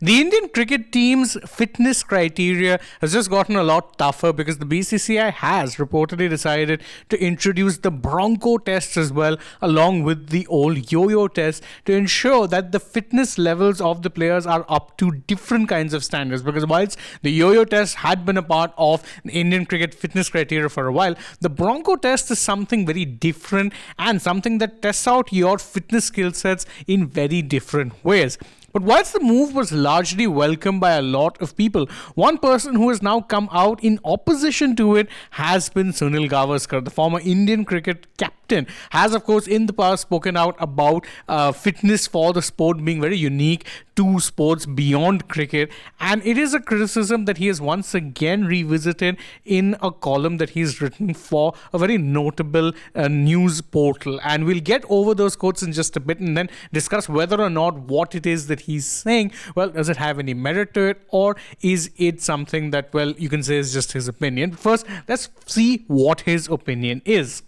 The Indian cricket team's fitness criteria has just gotten a lot tougher because the BCCI has reportedly decided to introduce the Bronco Test as well, along with the old yo-yo test, to ensure that the fitness levels of the players are up to different kinds of standards. Because whilst the yo-yo test had been a part of the Indian cricket fitness criteria for a while, the Bronco Test is something very different and something that tests out your fitness skill sets in very different ways. But whilst the move was largely welcomed by a lot of people, one person who has now come out in opposition to it has been Sunil Gavaskar, the former Indian cricket captain, has of course in the past spoken out about fitness for the sport being very unique to sports beyond cricket, and it is a criticism that he has once again revisited in a column that he's written for a very notable news portal. And we'll get over those quotes in just a bit and then discuss whether or not what it is that he's saying, well, does it have any merit to it, or is it something that, well, you can say is just his opinion. First, let's see what his opinion is.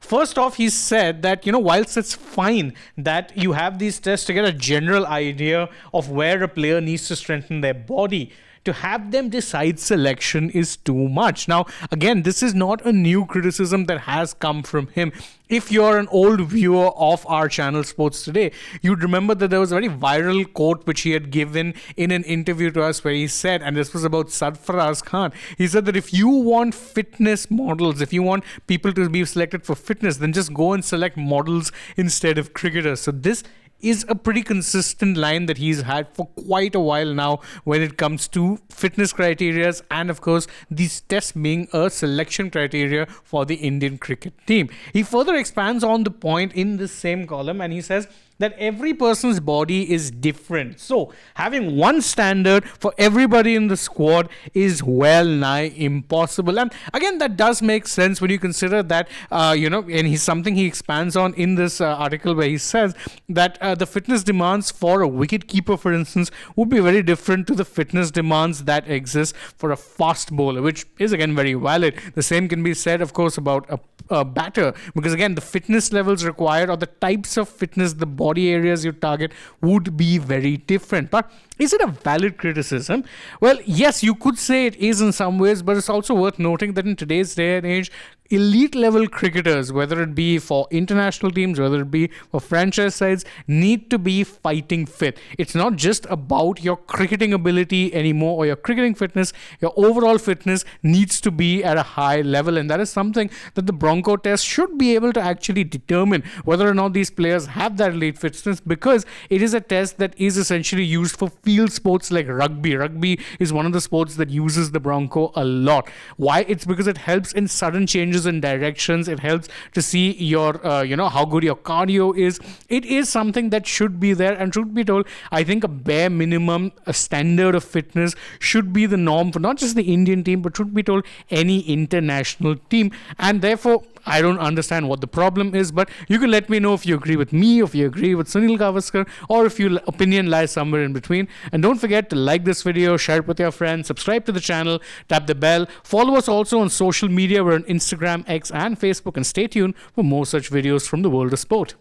First off, he said that, whilst it's fine that you have these tests to get a general idea of where a player needs to strengthen their body, to have them decide selection is too much. Now, again, this is not a new criticism that has come from him. If you're an old viewer of our channel Sports Today, you'd remember that there was a very viral quote which he had given in an interview to us where he said, and this was about Sarfaraz Khan, he said that if you want fitness models, if you want people to be selected for fitness, then just go and select models instead of cricketers. So this is a pretty consistent line that he's had for quite a while now when it comes to fitness criteria, and of course these tests being a selection criteria for the Indian cricket team. He further expands on the point in this same column, and he says that every person's body is different. So having one standard for everybody in the squad is well nigh impossible. And again, that does make sense when you consider that, and he's something he expands on in this article where he says that the fitness demands for a wicketkeeper, for instance, would be very different to the fitness demands that exist for a fast bowler, which is again very valid. The same can be said, of course, about a batter, because again, the fitness levels required or the types of fitness, the body areas you target would be very different. But is it a valid criticism? Well, yes, you could say it is in some ways, but it's also worth noting that in today's day and age, elite level cricketers, whether it be for international teams, whether it be for franchise sides, need to be fighting fit. It's not just about your cricketing ability anymore or your cricketing fitness. Your overall fitness needs to be at a high level, and that is something that the Bronco Test should be able to actually determine whether or not these players have that elite fitness, because it is a test that is essentially used for field sports like rugby. Rugby is one of the sports that uses the Bronco a lot. Why? It's because it helps in sudden changes in directions. It helps to see your how good your cardio is. It is something that should be there, and truth be told, I think a bare minimum, a standard of fitness should be the norm for not just the Indian team, but truth be told, any international team. And therefore, I don't understand what the problem is, but you can let me know if you agree with me, if you agree with Sunil Gavaskar, or if your opinion lies somewhere in between. And don't forget to like this video, share it with your friends, subscribe to the channel, tap the bell, follow us also on social media. We're on Instagram, X and Facebook, and stay tuned for more such videos from the world of sport.